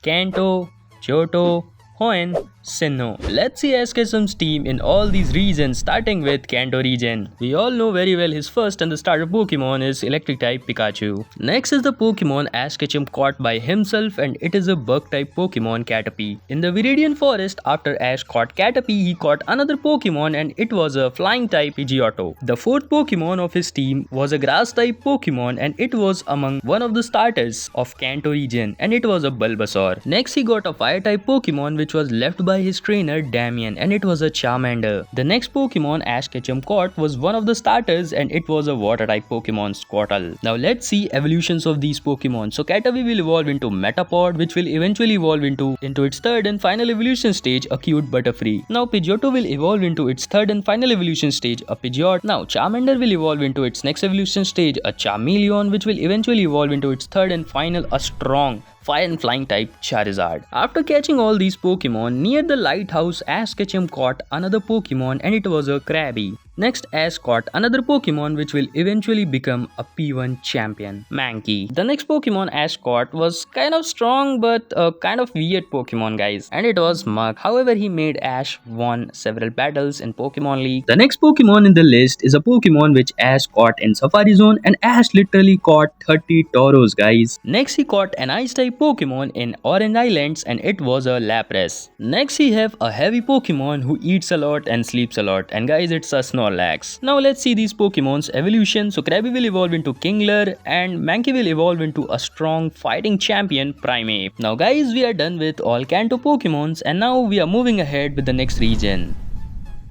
Kanto, Johto, Hoenn, Sinnoh. Let's see Askechem's team in all these regions, starting with Kanto region. We all know very well his first and the starter Pokemon is Electric type Pikachu. Next is the Pokemon Askechem caught by himself, and it is a bug type Pokemon Caterpie. In the Viridian Forest, after Ash caught Caterpie, he caught another Pokemon and it was a flying type Johto. The fourth Pokemon of his team was a grass type Pokemon and it was among one of the starters of Kanto region, and it was a Bulbasaur. Next he got a fire type Pokemon which was left by his trainer Damien, and it was a Charmander. The next Pokemon Askechem caught was one of the starters and it was a water type Pokemon Squirtle. Now let's see evolutions of these Pokemon. So Caterpie will evolve into Metapod, which will eventually evolve into its third and final evolution stage, a cute Butterfree. Now Pidgeotto will evolve into its third and final evolution stage, a Pidgeot. Now Charmander will evolve into its next evolution stage, a Charmeleon, which will eventually evolve into its third and final, a strong fire and flying type Charizard. After catching all these Pokemon, near the lighthouse, Askechem caught another Pokemon and it was a Krabby. Next, Ash caught another Pokemon which will eventually become a P1 champion, Mankey. The next Pokemon Ash caught was kind of strong but a kind of weird Pokemon, guys, and it was Muk. However, he made Ash won several battles in Pokemon League. The next Pokemon in the list is a Pokemon which Ash caught in Safari Zone, and Ash literally caught 30 Tauros, guys. Next, he caught an Ice type Pokemon in Orange Islands and it was a Lapras. Next, he have a heavy Pokemon who eats a lot and sleeps a lot, and guys, it's a Snorlax. Now let's see these Pokemon's evolution. So Krabby will evolve into Kingler and Mankey will evolve into a strong fighting champion Primeape. Now guys, we are done with all Kanto Pokemons and now we are moving ahead with the next region,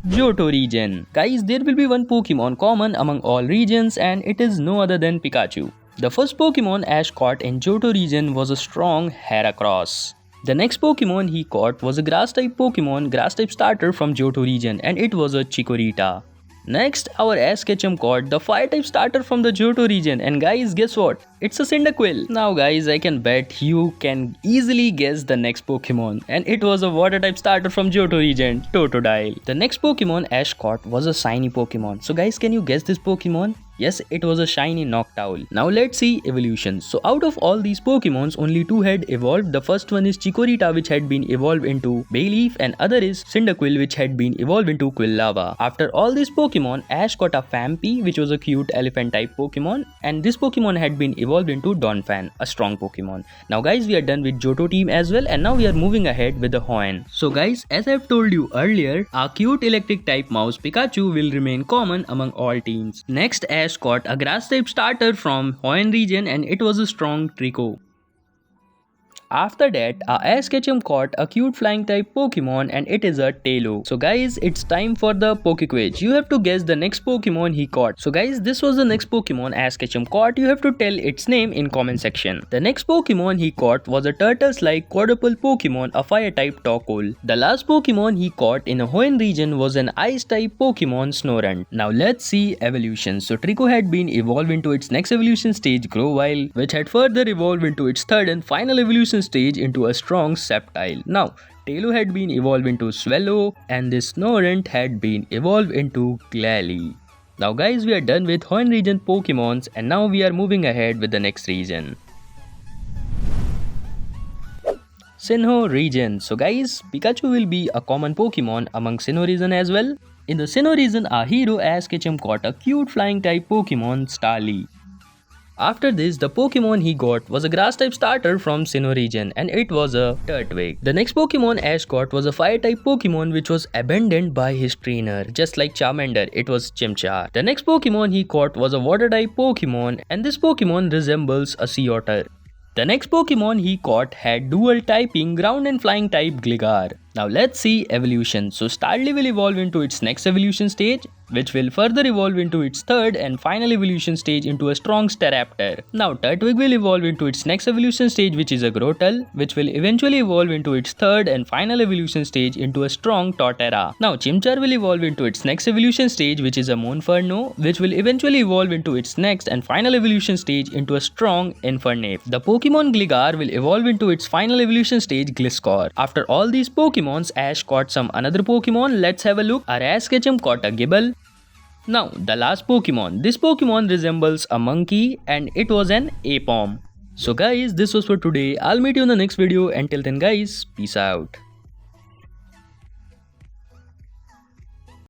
Johto region. Guys, there will be one Pokemon common among all regions and it is no other than Pikachu. The first Pokemon Ash caught in Johto region was a strong Heracross. The next Pokemon he caught was a grass type Pokemon, grass type starter from Johto region, and it was a Chikorita. Next, our Askechem caught the fire type starter from the Johto region, and guys, guess what? It's a Cyndaquil. Now guys, I can bet you can easily guess the next Pokemon, and it was a water type starter from Johto region, Totodile. The next Pokemon Ash caught was a shiny Pokemon. So guys, can you guess this Pokemon? Yes, it was a shiny Noctowl. Now let's see evolutions. So out of all these Pokemons, only two had evolved. The first one is Chikorita, which had been evolved into Bayleaf, and other is Cyndaquil, which had been evolved into Quilava. After all these Pokemon, Ash got a Phampi, which was a cute elephant type Pokemon, and this Pokemon had been evolved into Donphan, a strong Pokemon. Now guys, we are done with Johto team as well, and now we are moving ahead with the Hoenn. So guys, as I've told you earlier, our cute electric type mouse Pikachu will remain common among all teams. Next, Ash caught a grass type starter from Hoenn region and it was a strong Trico. After that, our Askechem caught a cute flying type Pokemon and it is a Taillow. So guys, it's time for the Poke Quiz. You have to guess the next Pokemon he caught. So guys, this was the next Pokemon Askechem caught. You have to tell its name in comment section. The next Pokemon he caught was a turtle-like quadruple Pokemon, a fire type Torkoal. The last Pokemon he caught in a Hoenn region was an ice type Pokemon Snorunt. Now let's see evolution. So Trico had been evolved into its next evolution stage, Grovyle, which had further evolved into its third and final evolution stage into a strong Sceptile. Now, Taillow had been evolved into Swallow and this Snorunt had been evolved into Glalie. Now guys, we are done with Hoenn region Pokemons and now we are moving ahead with the next region, Sinnoh region. So guys, Pikachu will be a common Pokemon among Sinnoh region as well. In the Sinnoh region, our hero Askechem caught a cute flying type Pokemon Starly. After this, the Pokemon he got was a grass type starter from Sinnoh region and it was a Turtwig. The next Pokemon Ash got was a fire type Pokemon which was abandoned by his trainer. Just like Charmander, it was Chimchar. The next Pokemon he caught was a water type Pokemon and this Pokemon resembles a sea otter. The next Pokemon he caught had dual typing ground and flying type Gligar. Now let's see evolution. So Starly will evolve into its next evolution stage, which will further evolve into its third and final evolution stage into a strong Staraptor. Now Turtwig will evolve into its next evolution stage, which is a Grotle, which will eventually evolve into its third and final evolution stage into a strong Torterra. Now Chimchar will evolve into its next evolution stage, which is a Monferno, which will eventually evolve into its next and final evolution stage into a strong Infernape. The Pokemon Gligar will evolve into its final evolution stage, Gliscor. After all these Pokemons, Ash caught some another Pokemon. Let's have a look. Our Askechem caught a Gibble. Now, the last Pokemon. This Pokemon resembles a monkey and it was an Apom. So guys, this was for today. I'll meet you in the next video. Until then guys, peace out.